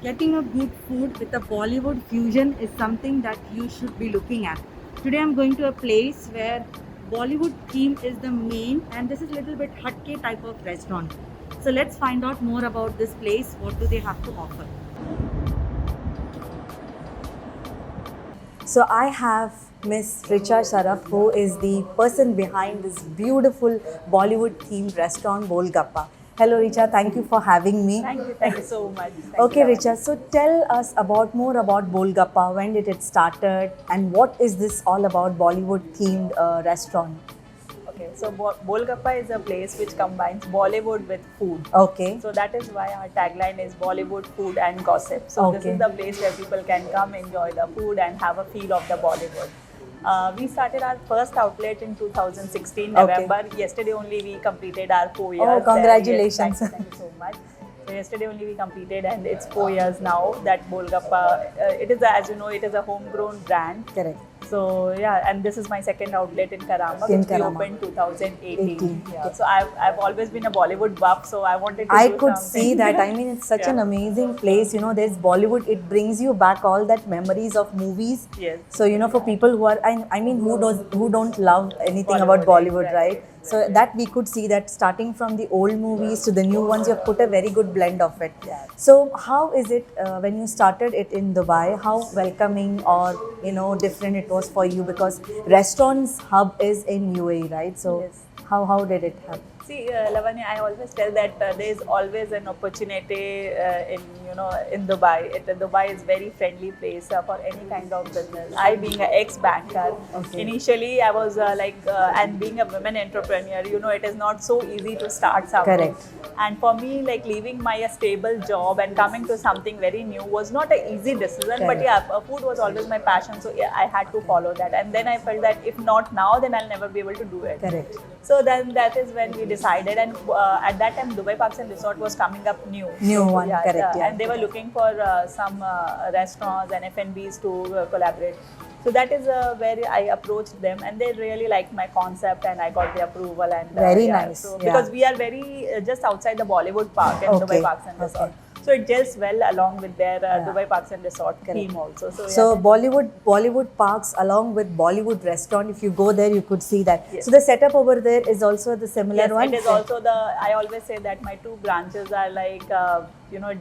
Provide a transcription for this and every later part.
Getting a good food with a Bollywood fusion is something that you should be looking at. Today I'm going to a place where Bollywood theme is the main, and this is a little bit hatke type of restaurant. So let's find out more about this place. What do they have to offer? So I have Miss Hricha Saraf, who is the person behind this beautiful Bollywood themed restaurant Golgappa. Hello Richa, thank you for having me. Thank you so much. Okay Richa, so tell us about more about Golgappa. When did it started and what is this all about Bollywood themed restaurant? Okay, so Bolgappa is a place which combines Bollywood with food. Okay. So that is why our tagline is Bollywood, food and gossip. So this Okay. is the place where people can come enjoy the food and have a feel of the Bollywood. We started our first outlet in 2016 November. Yesterday only we completed our 4 years. Oh, congratulations. Yes, thank you so much. So yesterday only we completed and it's 4 years now that Bolgappa, it is as you know, it is a homegrown brand. Correct. So yeah, and this is my second outlet in Karama, In which we Karama. opened 2018. 18. Yeah. So I've always been a Bollywood buff, so I wanted to I do could something. see that. I mean, it's such an amazing place. You know, there's Bollywood. It brings you back all that memories of movies. Yes. So you know, for people who are, I mean, who don't love anything about Bollywood, exactly, right? So that we could see that starting from the old movies to the new ones, you have put a very good blend of it. Yeah. So how is it when you started it in Dubai? How welcoming or different it was for you, because restaurants hub is in UAE, right? So Yes. how did it happen? See, Lavanya, I always tell that there is always an opportunity in Dubai. Dubai is very friendly place for any kind of business. I being an ex-banker, initially I was and being a women entrepreneur, it is not so easy to start something. Correct. And for me, like leaving my stable job and coming to something very new was not an easy decision. Correct. But yeah, food was always my passion, so yeah, I had to follow that. And then I felt that if not now, then I'll never be able to do it. Correct. So then that is when we decided, and at that time Dubai Parks and Resort was coming up new. New one, correct, yeah. And they were looking for some restaurants and F&Bs to collaborate. So that is where I approached them, and they really liked my concept, and I got the approval. And Very nice. So Yeah. because we are very just outside the Bollywood Park and Dubai Parks and Resort. Okay. So it gels well along with their Dubai Parks and Resort theme also. So Bollywood parks along with Bollywood restaurant, if you go there, you could see that. Yes. So the setup over there is also the similar Yes, one? it is also I always say that my two branches are like,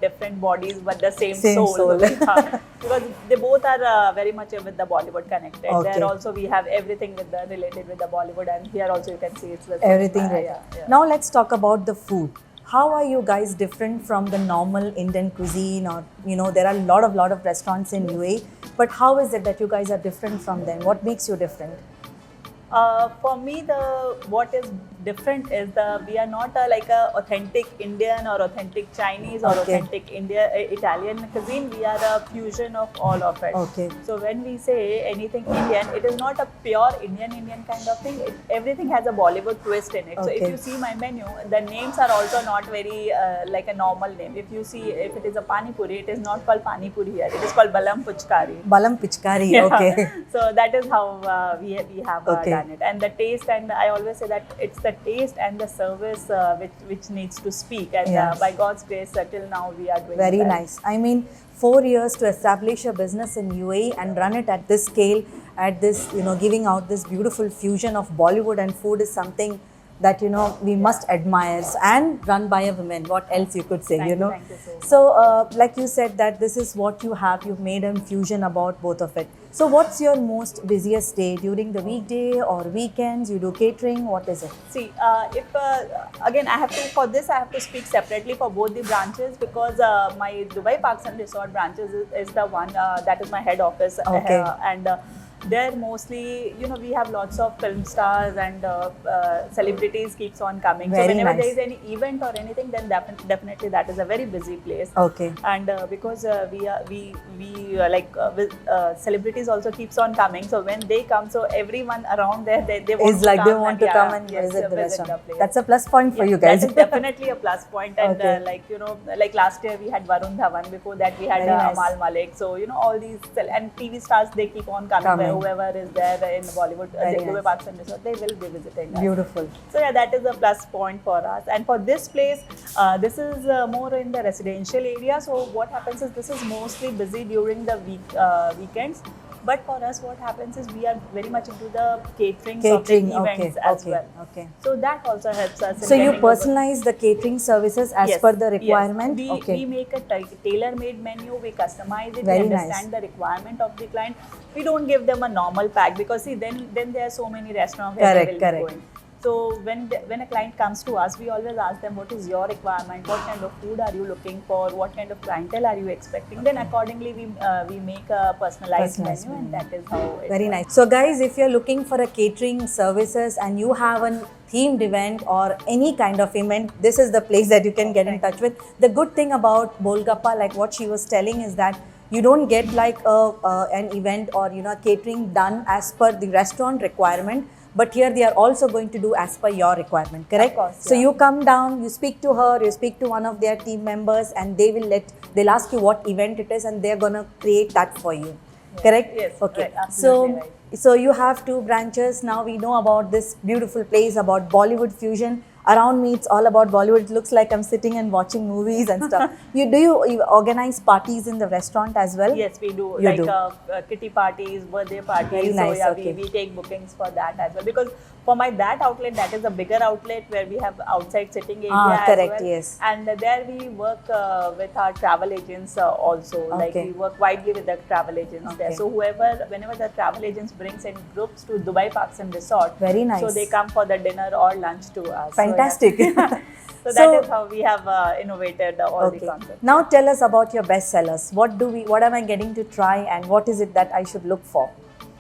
different bodies but the same soul. Because they both are very much with the Bollywood connected. Okay. There also we have everything related with the Bollywood, and here also you can see it's the same. Everything right. Yeah. Now let's talk about the food. How are you guys different from the normal Indian cuisine, or there are a lot of restaurants in UAE, but how is it that you guys are different from them? What makes you different? For me, what is different is we are not like a authentic Indian or authentic Chinese or authentic Italian cuisine. We are a fusion of all of it. Okay. So when we say anything Indian, it is not a pure Indian kind of thing. Everything has a Bollywood twist in it. So if you see my menu, the names are also not very like a normal name. If you see, if it is a pani puri, it is not called pani puri here. It is called balam puchkari. Balam Pichkari, okay. So that is how we have done it. And the taste, and I always say that it's the taste and the service which needs to speak. And by God's grace, till now we are doing very well. nice. I mean, 4 years to establish a business in UAE and run it at this scale, at this, giving out this beautiful fusion of Bollywood and food is something that we must admire, and run by a woman. What else you could say? Thank you so much. So like you said that this is what you've made a fusion about both of it. So what's your most busiest day? During the weekday or weekends? You do catering? What is it? See, if again I have to speak separately for both the branches, because my Dubai Parks and Resort branches is the one that is my head office. Okay. And there mostly, we have lots of film stars and celebrities keeps on coming. Very so whenever nice. there is any event or anything, then definitely that is a very busy place. Okay. And because celebrities also keeps on coming. So when they come, so everyone around there, they want It's to like come they want to and, come and visit the restaurant. That's a plus point for you guys. That is definitely a plus point. And Okay. like last year we had Varun Dhawan. Before that we had Very nice. Amal Malik. So all these and TV stars, they keep on coming whoever is there in Bollywood, Very Dubai nice. Parks and Resort, they will be visiting us. Beautiful. So yeah, that is a plus point for us. And for this place, this is more in the residential area. So what happens is this is mostly busy during the weekends. But for us, what happens is we are very much into the catering of the events as well. Okay. So that also helps us. So you personalize the catering services as per the requirement? Yes. We make a tailor-made menu, we customize it, Very we understand the requirement of the client. We don't give them a normal pack because see, then there are so many restaurants where they will be going. So when a client comes to us, we always ask them, what is your requirement? What kind of food are you looking for? What kind of clientele are you expecting? Then accordingly, we make a personalized menu, and that is how it Very works. nice. So guys, if you're looking for a catering services and you have a themed event or any kind of event, this is the place that you can get in touch with. The good thing about Bolgappa, like what she was telling, is that you don't get like an event or catering done as per the restaurant requirement. But here they are also going to do as per your requirement, correct? Of course, so you come down, you speak to her, you speak to one of their team members, and they'll ask you what event it is, and they're gonna create that for you, correct? Yes. Okay. Right, absolutely right. So you have 2 branches. Now we know about this beautiful place, about Bollywood fusion. Around me, it's all about Bollywood. It looks like I'm sitting and watching movies and stuff. Do you organize parties in the restaurant as well? Yes, we do. You like do. Kitty parties, birthday parties. Very nice, So yeah, okay. we take bookings for that as well. Because for that outlet, that is a bigger outlet where we have outside sitting area correct, as well. yes. And there we work with our travel agents also. Like we work widely with the travel agents there. So whenever the travel agents brings in groups to Dubai Parks and Resort, Very nice. so they come for the dinner or lunch to us. Fantastic. So that is how we have innovated all the concepts. Now tell us about your best sellers. What am I getting to try, and what is it that I should look for?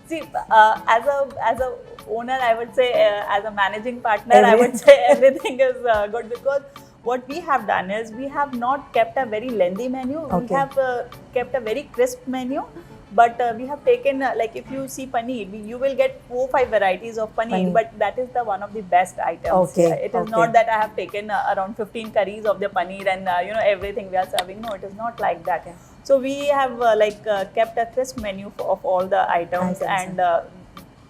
See, as a owner, I would say, as a managing partner, I would say everything is good, because what we have done is we have not kept a very lengthy menu. We have kept a very crisp menu. But we have taken, like if you see paneer, you will get 4-5 varieties of paneer, but that is the one of the best items. It is not that I have taken around 15 curries of the paneer and everything we are serving. No, it is not like that. So we have kept a crisp menu of all the items and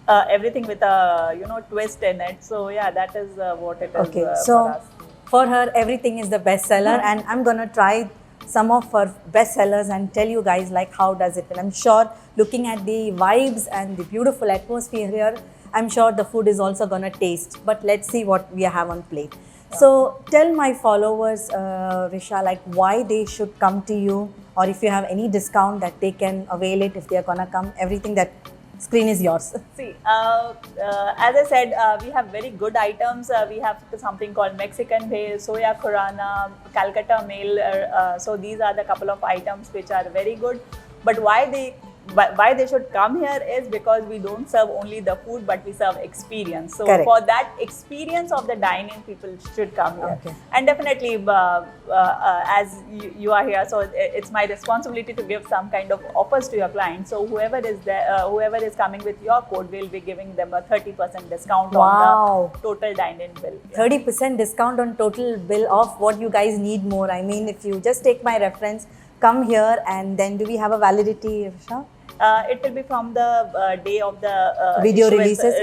everything with a twist in it. So yeah, that is what it is so for us. For her, everything is the best seller, and I'm gonna try some of her best sellers and tell you guys like how does it. And I'm sure, looking at the vibes and the beautiful atmosphere here, I'm sure the food is also gonna taste. But let's see what we have on plate. So tell my followers, Hricha, like why they should come to you, or if you have any discount that they can avail it if they are gonna come. Everything, that screen is yours. See, as I said, we have very good items. We have something called Mexican bhel, soya khurana, Calcutta mail. So these are the couple of items which are very good. But why they should come here is because we don't serve only the food, but we serve experience. So for that experience of the dining, people should come here. And definitely, as you are here, so it's my responsibility to give some kind of offers to your clients. So whoever is there, whoever is coming with your code, we'll be giving them a 30% discount on the total dine-in bill. 30% discount on total bill of what you guys need more. I mean, if you just take my reference, come here, and then do we have a validity, Hricha? It will be from the day of the video releases,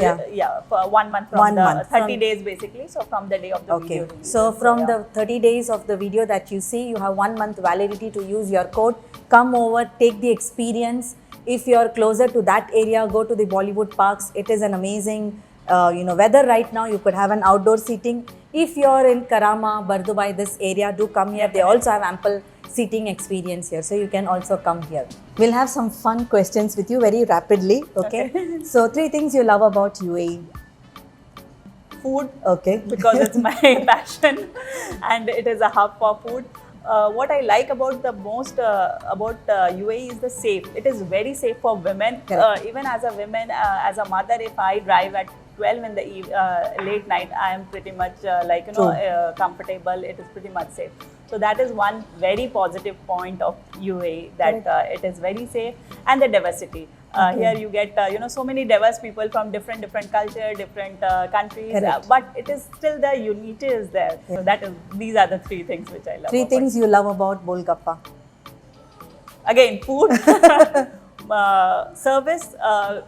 for 1 month from 30 days basically. So from the day of the video releases. So from the 30 days of the video that you see, you have 1 month validity to use your code. Come over, take the experience. If you're closer to that area, go to the Bollywood parks. It is an amazing weather right now. You could have an outdoor seating. If you're in Karama, Bardubai, this area, do come here. They also have ample seating experience here, so you can also come here. We'll have some fun questions with you very rapidly, okay? So 3 things you love about UAE. Food, because it's my passion and it is a hub for food. What I like about the most about UAE is the safe. It is very safe for women. Even as a woman, as a mother, if I drive at 12 in the late night, I am pretty much comfortable. It is pretty much safe. So that is one very positive point of UAE, that it is very safe, and the diversity. Here you get so many diverse people from different culture, different countries, but it is still the unity is there. So these are the 3 things which I love. 3 things you love about Bolgappa. Again, food, service,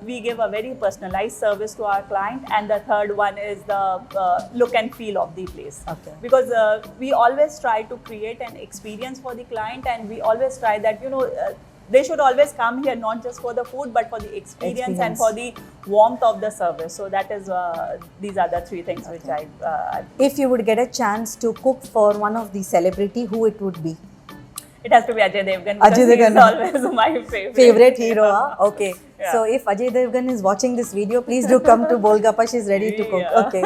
we give a very personalized service to our client, and the third one is the look and feel of the place. Okay. Because we always try to create an experience for the client, and we always try that they should always come here not just for the food but for the experience and for the warmth of the service. So that is these are the three things which I If you would get a chance to cook for one of the celebrity, who it would be? it has to be Ajay Devgan, because Ajay he is Devgan. always my favorite. Favorite hero, huh? Okay. Yeah. So if Ajay Devgan is watching this video, please do come to Golgappa. She's ready to cook. Yeah. Okay.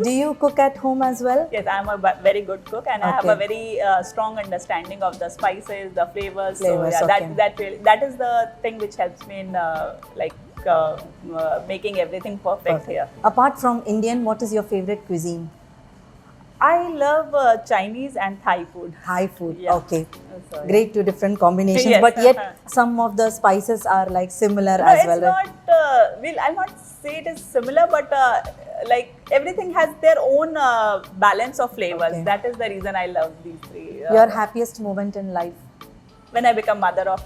Do you cook at home as well? Yes, I am a very good cook, and I have a Okay. very strong understanding of the spices, the flavors. Flavors, So yeah, okay. that is the thing which helps me in making everything perfect here. Apart from Indian, what is your favorite cuisine? I love Chinese and Thai food. Thai food. Yeah. Okay. So, yeah. Great, two different combinations, Yes. but yet some of the spices are like similar No, as it's well. Right? not. I'll not say it is similar, but like everything has their own balance of flavors. Okay. That is the reason I love these three. Your happiest moment in life? When I become mother of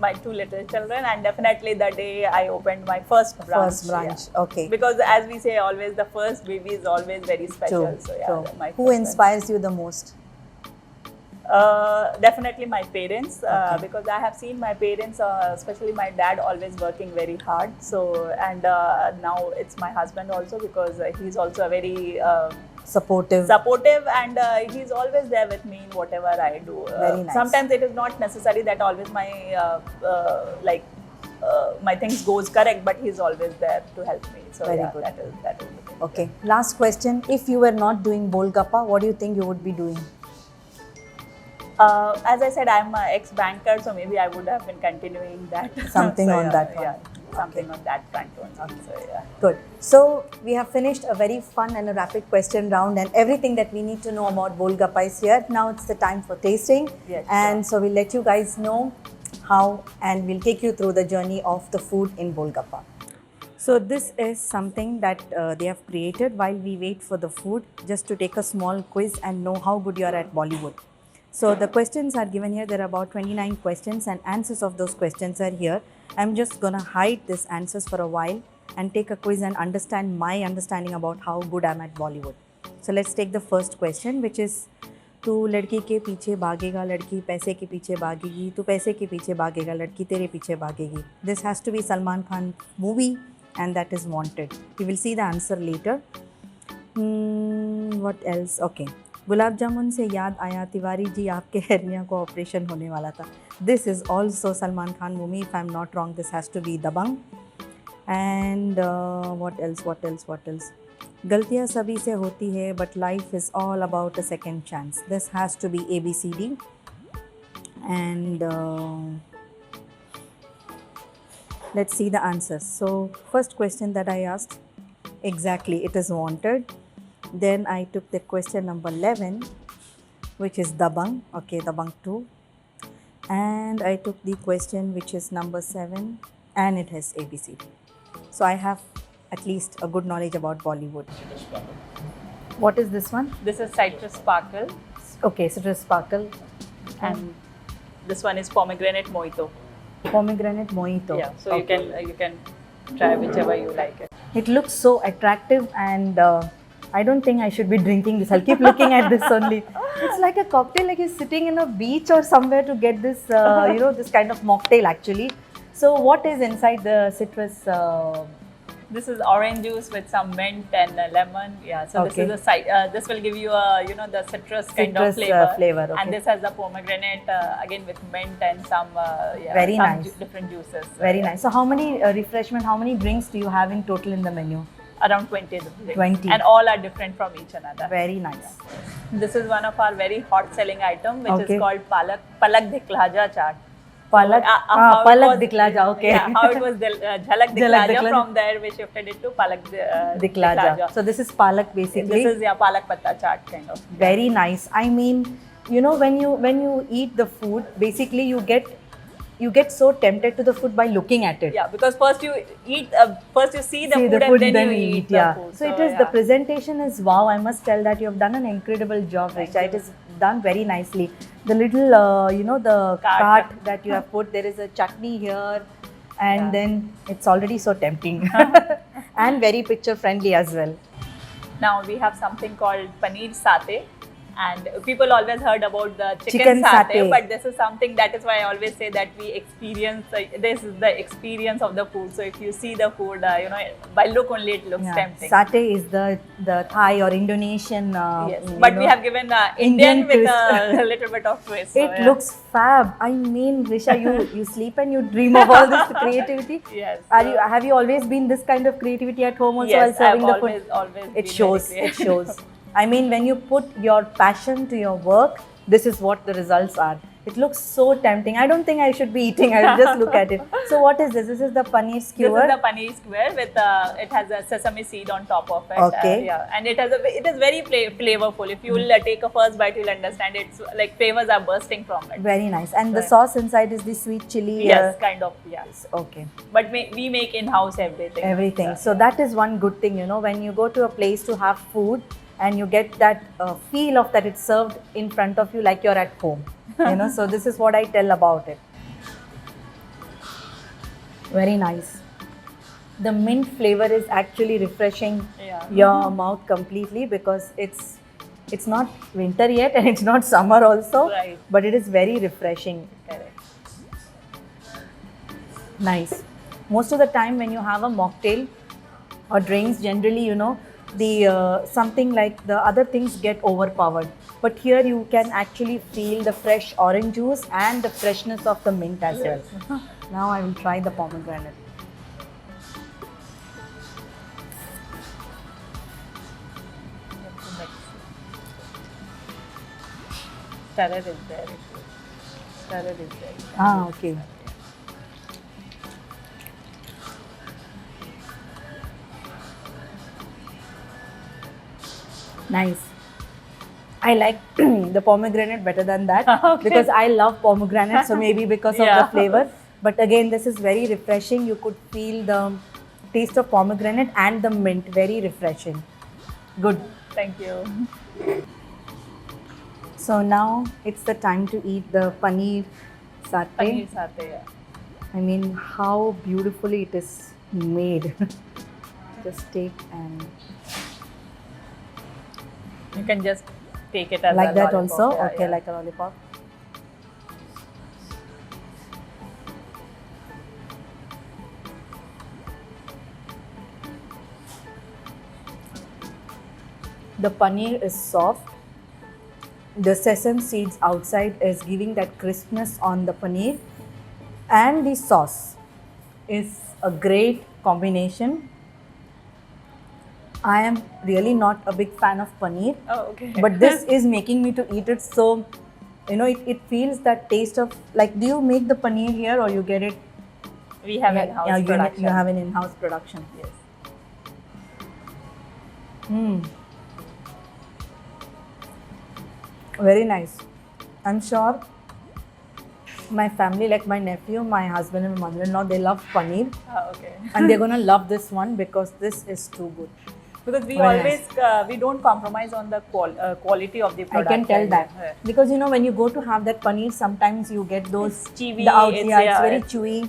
my two little children, and definitely the day I opened my first branch. First branch. Yeah. Okay. Because as we say always, the first baby is always very special. True. So yeah, True. my Who first inspires you the most? Definitely my parents, Okay. because I have seen my parents, especially my dad, always working very hard. So, and now it's my husband also, because he's also a very Supportive. and he's always there with me in whatever I do. Very nice. Sometimes it is not necessary that always my my things goes correct, but he's always there to help me. So Very yeah, good. that is the thing. Okay. Last question. If you were not doing Golgappa, what do you think you would be doing? As I said, I'm an ex-banker, so maybe I would have been continuing that. Something So, on yeah, that one. Yeah, something on that front only. So yeah. Good. So we have finished a very fun and a rapid question round, and everything that we need to know about Golgappa is here. Now it's the time for tasting. Yes, and so we'll let you guys know how, and we'll take you through the journey of the food in Golgappa. So this is something that they have created while we wait for the food, just to take a small quiz and know how good you are at Bollywood. So the questions are given here. There are about 29 questions, and answers of those questions are here. I'm just gonna hide these answers for a while and take a quiz and understand my understanding about how good I'm at Bollywood. So let's take the first question, which is, तू लड़की के पीछे भागेगा, लड़की पैसे के पीछे भागेगी, तू पैसे के पीछे भागेगा, लड़की तेरे पीछे भागेगी. This has to be Salman Khan movie, and that is Wanted. We will see the answer later. What else? Okay. Gulab jamun से याद आया, तिवारी जी आपके हेरनिया को ऑपरेशन होने वाला था. This is also Salman Khan movie. If I'm not wrong, this has to be Dabang. And what else? गलतियाँ सभी से होती है, but life is all about a second chance. This has to be ABCD. And let's see the answers. So first question that I asked, exactly, it is Wanted. Then I took the question number 11, which is Dabang. Okay, Dabang 2. And I took the question which is number 7, and it has ABCD. So I have at least a good knowledge about Bollywood. What is this one? This is citrus sparkle, Okay, citrus sparkle. and this one is pomegranate mojito. Pomegranate mojito. Yeah, so you can try whichever you like it. It looks so attractive, and I don't think I should be drinking this. I'll keep looking at this only. It's like a cocktail, like you're sitting in a beach or somewhere to get this, this kind of mocktail actually. So what is inside the citrus? This is orange juice with some mint and lemon. Yeah, so Okay. this is this will give you a the citrus kind of Citrus, flavor. flavor, okay. And this has the pomegranate again with mint and some Very some nice. different juices. Very nice. So how many how many drinks do you have in total in the menu? Around 20 drinks. 20. And all are different from each another. Very nice. This is one of our very hot selling item, which Okay. is called palak diklaja chaat. Palak, How it palak was- diklaja, okay. Yeah, how it was jhalak Jhalak diklaja. diklaja. From there we shifted it to palak Diklaja. So this is palak basically. This is palak patta chaat kind of. Very nice. I mean, when you eat the food, basically you get so tempted to the food by looking at it. Yeah, because first you eat, first you see the See food, and then you eat yeah. the food. So it is, the presentation is wow. I must tell that you have done an incredible job, Hricha. It is done very nicely. The little, the Cart. cart that you have put, there is a chutney here, and Yeah. then it's already so tempting and very picture friendly as well. Now we have something called paneer satay. And people always heard about the Chicken chicken satay, satay. but this is something that is why I always say that we experience, this is the experience of the food. So if you see the food, by look only it looks tempting. Satay is the Thai or Indonesian. Yes, but we have given Indian with twist. a little bit of twist. So, It looks fab. I mean, Hricha, you sleep and you dream of all this creativity. Yes. Have you always been this kind of creativity at home also Yes, while serving I've the food? always It been shows. very It shows. I mean, when you put your passion to your work, this is what the results are. It looks so tempting. I don't think I should be eating. I'll just look at it. So what is this? This is the paneer skewer. This is the paneer square with it has a sesame seed on top of it. Okay. Yeah, and it is very flavorful. If you will take a first bite, you'll understand it's like flavors are bursting from it. Very nice. And the Right. sauce inside is the sweet chili. Yes, kind of. Yes. Okay. But we make in-house everything. Everything. So that is one good thing, when you go to a place to have food and you get that feel of that it's served in front of you like you're at home. So this is what I tell about it. Very nice. The mint flavor is actually refreshing your mouth completely because it's not winter yet and it's not summer also, Right. but it is very refreshing. Correct. Nice. Most of the time when you have a mocktail or drinks, generally, the something like the other things get overpowered. But here you can actually feel the fresh orange juice and the freshness of the mint as well. Now I will try the pomegranate. Starter is there. Starter is there. Ah, okay. Nice. I like the pomegranate better than that Okay. because I love pomegranate, so maybe because of Yeah. the flavor. But again, this is very refreshing. You could feel the taste of pomegranate and the mint, very refreshing. Good. Thank you. So now it's the time to eat the paneer satay. Paneer satay. Yeah. I mean, how beautifully it is made. Just take and You can just take it as like a that lollipop. also. Yeah, Okay, yeah. like a lollipop. The paneer is soft. The sesame seeds outside is giving that crispness on the paneer, and the sauce is a great combination. I am really not a big fan of paneer, Oh, okay. but this is making me to eat it. So, it feels that taste of, like, do you make the paneer here or you get it? we have in-house Yeah, production. you have an in-house production. Yes. Very nice. I'm sure my family, like my nephew, my husband and my mother-in-law, they love paneer Oh, okay. and they're gonna love this one because this is too good. Because we Very always we don't compromise on the quality of the I product. can tell that Yeah. because when you go to have that paneer, sometimes you get those It's chewy, it's yeah, very it's- chewy,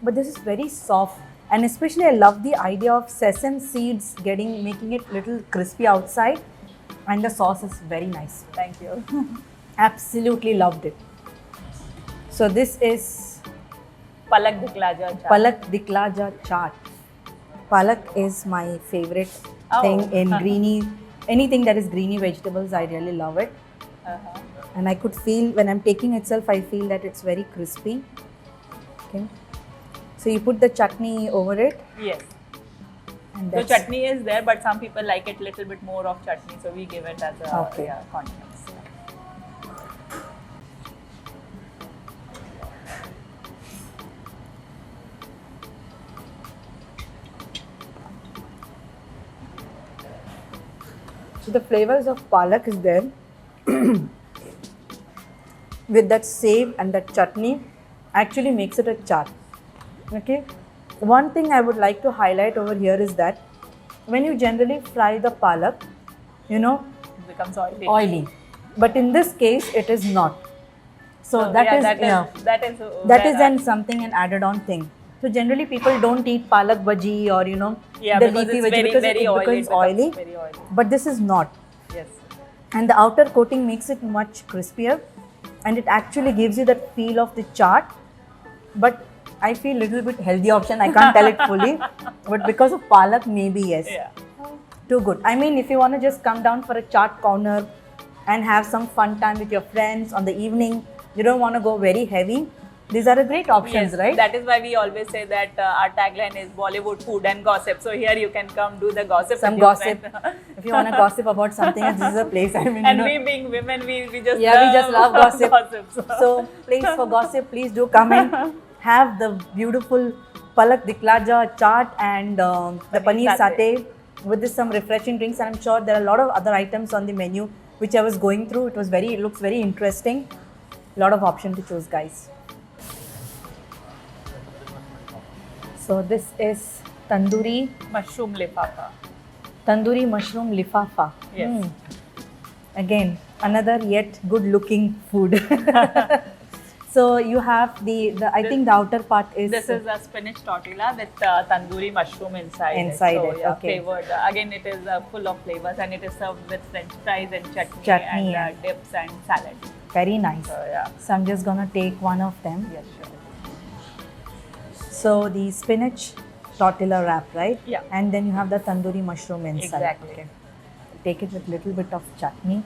but this is very soft. And especially, I love the idea of sesame seeds making it little crispy outside, and the sauce is very nice. Thank you. Absolutely loved it. So this is Palak Diklaja chaat. Palak Diklaja chaat. Palak is my favorite thing in greeny. Anything that is greeny vegetables, I really love it. Uh-huh. And I could feel when I'm taking itself, I feel that it's very crispy. Okay. So you put the chutney over it, Yes. and So that's chutney is there, but some people like it little bit more of chutney, so we give it as a Okay. condiments. so the flavors of palak is there with that save and that chutney actually makes it a chaat. Okay. One thing I would like to highlight over here is that when you generally fry the palak, It becomes oily. oily, but in this case it is not. So So, that yeah, is that is that is where then something an added on thing. So generally people don't eat palak bhaji or Yeah, the because leafy it's veggie very, because very it oily. becomes oily. Very oily. But this is not. Yes. And the outer coating makes it much crispier, and it actually gives you that feel of the chaat. But I feel little bit healthy option. I can't tell it fully, but because of palak, maybe yes. Yeah. Too good. I mean, if you want to just come down for a chaat corner and have some fun time with your friends on the evening, you don't want to go very heavy. These are the great options, Yes, right? that is why we always say that our tagline is Bollywood food and gossip. So here you can come do the gossip. Some with your gossip. friend. If you want to gossip about something, this is a place. I mean, And we being women, we just we just love gossip. gossip. So place for gossip, please do come and have the beautiful palak diklaja chaat and the paneer satay with this some refreshing drinks. And I'm sure there are a lot of other items on the menu which I was going through. It looks very interesting. A lot of option to choose, guys. So this is tandoori Mushroom lifafa. tandoori mushroom lifafa. Yes. Again, another yet good looking food. So you have I think the outer part is. This is a spinach tortilla with tandoori mushroom inside. Inside So, it, yeah, okay. flavored. Again, it is full of flavors and it is served with French fries and chutney, Chutney and dips and salad. Very nice. So yeah. So I'm just gonna take one of them. Yes, sure. So the spinach tortilla wrap, right? Yeah. And then you have the tandoori mushroom inside. Exactly. Okay. Take it with little bit of chutney.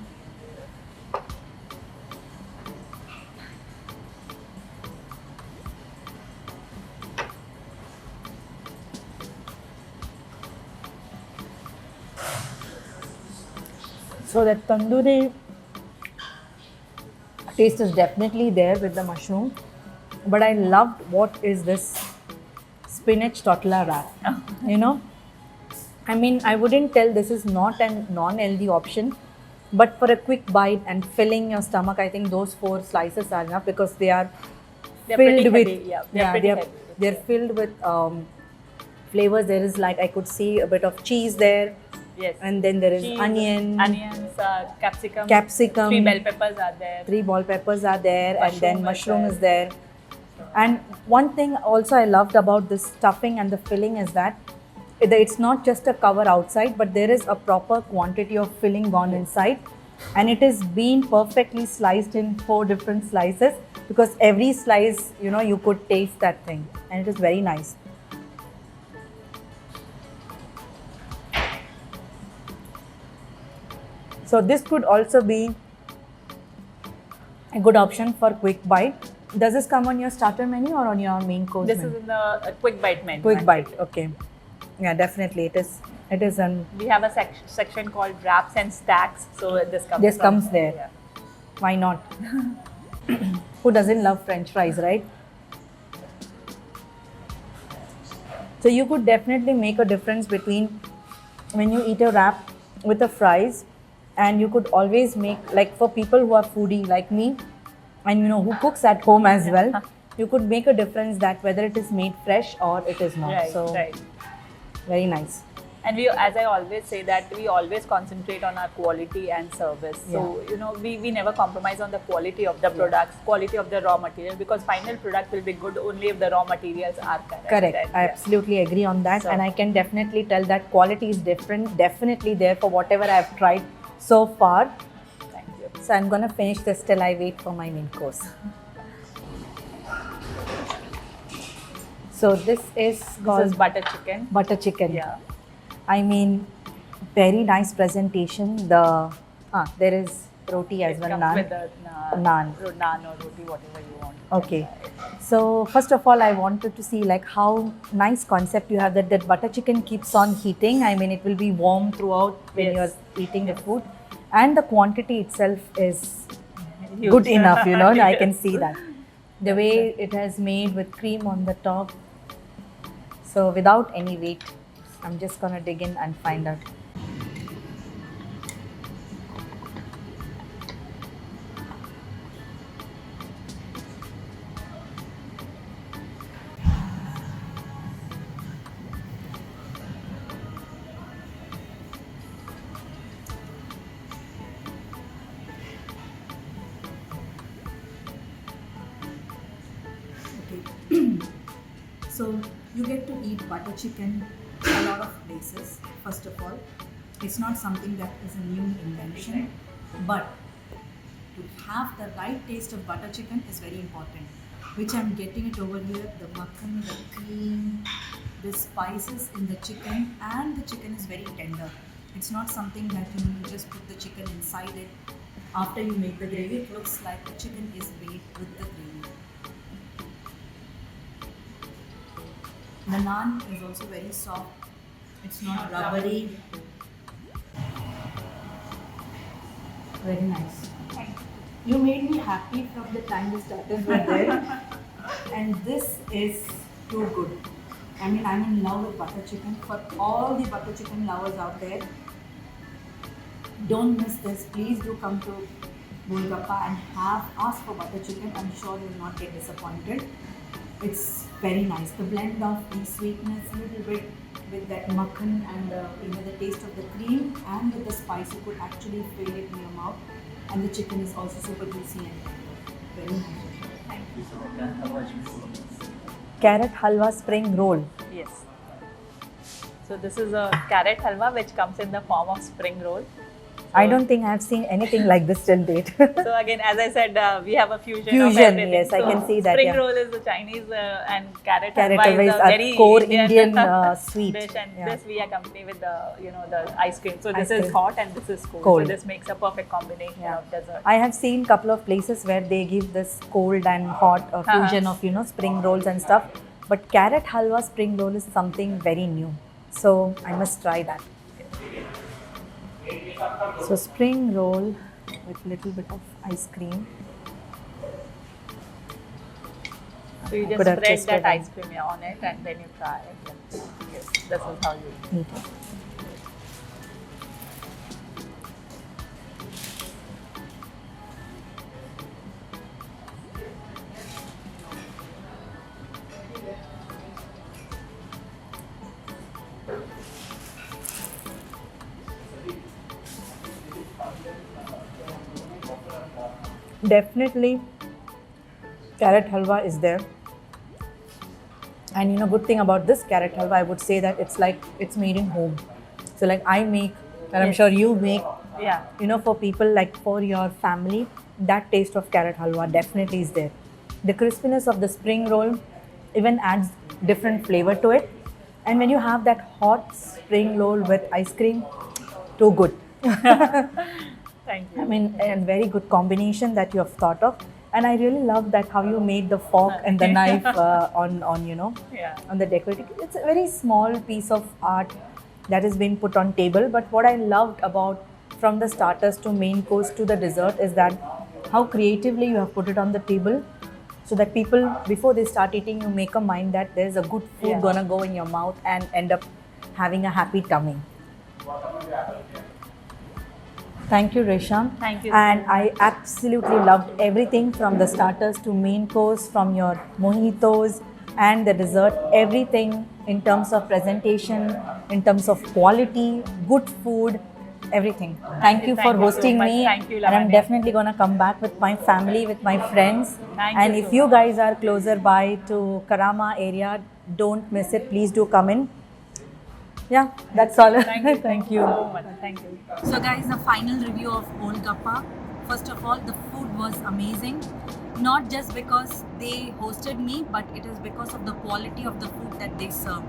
So that tandoori taste is definitely there with the mushroom. But I loved what is this spinach tortilla wrap. I mean, I wouldn't tell this is not a non-healthy option, but for a quick bite and filling your stomach, I think those 4 slices are enough because they're pretty filled with heavy, yeah. They're pretty heavy. they're filled with flavors. There is I could see a bit of cheese there. Yes. And then there is Cheese, onions, capsicum. capsicum, 3 bell peppers are there. 3 bell peppers are there, and then mushroom is is there. And one thing also I loved about this stuffing and the filling is that it's not just a cover outside, but there is a proper quantity of filling gone inside, and it is being perfectly sliced in 4 different slices because every slice, you could taste that thing, and it is very nice. So this could also be a good option for quick bite. Does this come on your starter menu or on your main course This menu? is in the quick bite menu. Quick bite, actually. okay. Yeah, definitely it is. It is an. We have a section called wraps and stacks. So this comes there. Yeah. Why not? Who doesn't love French fries, right? So you could definitely make a difference between when you eat a wrap with the fries, and you could always make, like for people who are foodie like me, and who cooks at home as well, you could make a difference that whether it is made fresh or it is not. Right, So right. very nice. And we, as I always say, that we always concentrate on our quality and service. So, we never compromise on the quality of the products, quality of the raw material, because final product will be good only if the raw materials are correct. Correct. And, I absolutely agree on that. So- And I can definitely tell that quality is definitely there for whatever I've tried so far. Thank you. So I'm gonna finish this till I wait for my main course. So this is This called is butter chicken. butter chicken. Yeah. I mean, very nice presentation. There is roti as It well, comes naan. with the Naan. naan or roti, whatever you want. Okay. So first of all, I wanted to see like how nice concept you have that butter chicken keeps on heating. I mean, it will be warm throughout when Yes. you're eating the food, and the quantity itself is Huge. good enough. I can Yes. see that the way it has made with cream on the top. So without any wait, I'm just gonna dig in and find out. So you get to eat butter chicken a lot of places. First of all, it's not something that is a new invention, but to have the right taste of butter chicken is very important, which I'm getting it over here. The mutton, the cream, the spices in the chicken, and the chicken is very tender. It's not something that you just put the chicken inside it. After you make the gravy, it looks like the chicken is made with the gravy. The naan is also very soft. It's not rubbery. Very nice. You made me happy from the time the starters were there. And this is too good. I mean, I'm in love with butter chicken. For all the butter chicken lovers out there, don't miss this. Please do come to Golgappa and ask for butter chicken. I'm sure you will not get disappointed. It's very nice. The blend of the sweetness, a little bit with that mutton and the taste of the cream and with the spice, you could actually feel it in your mouth. And the chicken is also super juicy and very nice. Thank you. Carrot halwa spring roll. Yes. So this is a carrot halwa which comes in the form of spring roll. I don't think I've seen anything like this till date. So again, as I said, we have a fusion of Fusion, everything. yes, I can see that, Spring yeah. roll is the Chinese and carrot Carrot halwa is halwa a is very a core Indian Indian sweet. dish, and Yeah. this we accompany with the ice cream. So this Ice is cream. hot and this is cold. Cold. So this makes a perfect combination Yeah. of dessert. I have seen couple of places where they give this cold and hot fusion of spring rolls and stuff. But carrot halwa spring roll is something very new. So I must try that. So spring roll with little bit of ice cream. So you just Could have spread just that spread ice cream on it and then you try it. Yes, this is how you Eat it. Definitely carrot halwa is there, and good thing about this carrot halwa, I would say that it's made in home. So like I make, and I'm Yes. sure you make, Yeah. for people, like for your family, that taste of carrot halwa definitely is there. The crispiness of the spring roll even adds different flavor to it, and when you have that hot spring roll with ice cream, too good. Thank you. I mean, a very good combination that you have thought of, and I really love that how you made the fork and the knife on Yeah. on the decorating. It's a very small piece of art that has been put on table. But what I loved about from the starters to main course to the dessert is that how creatively you have put it on the table, so that people before they start eating, you make a mind that there's a good food Yeah. gonna go in your mouth and end up having a happy tummy. Thank you, Hricha. Thank you And so I absolutely loved everything from the starters to main course, from your mojitos and the dessert, everything in terms of presentation, in terms of quality, good food, everything. Thank you for Thank you so hosting much. me. Thank you, And I'm Lavanya. definitely going to come back with my family, with my friends. Thank And you if so you much. guys are closer by to Karama area, don't miss it. Please do come in. Yeah, that's all. Thank you. Thank you. so much. Thank you. So guys, the final review of Golgappa. First of all, the food was amazing. Not just because they hosted me, but it is because of the quality of the food that they serve.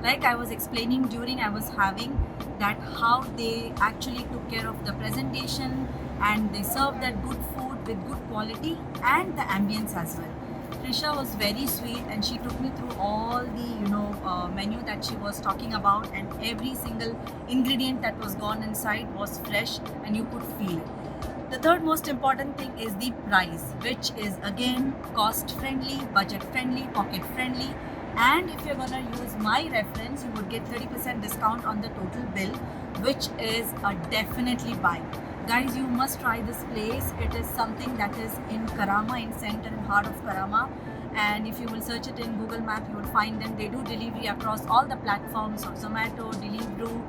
Like I was explaining during I was having that how they actually took care of the presentation and they served that good food with good quality and the ambience as well. Hricha was very sweet and she took me through all the menu that she was talking about, and every single ingredient that was gone inside was fresh and you could feel it. The third most important thing is the price, which is again cost friendly, budget friendly, pocket friendly, and if you're gonna use my reference, you would get 30% discount on the total bill, which is a definitely buy. Guys, you must try this place. It is something that is in Karama, in center and heart of Karama. And if you will search it in Google Map, you will find them. They do delivery across all the platforms of Zomato, Deliveroo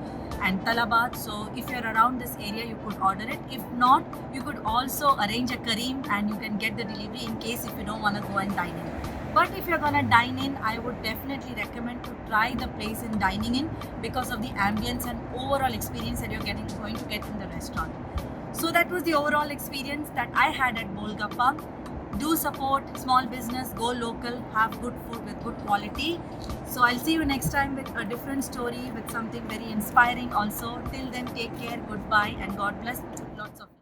and Talabat. So if you're around this area, you could order it. If not, you could also arrange a Kareem and you can get the delivery in case if you don't want to go and dine in. But if you're gonna dine in, I would definitely recommend to try the place in dining in because of the ambience and overall experience that you're going to get in the restaurant. So that was the overall experience that I had at Golgappa. Do support small business, go local, have good food with good quality. So I'll see you next time with a different story, with something very inspiring also. Till then, take care, goodbye, and God bless. Lots of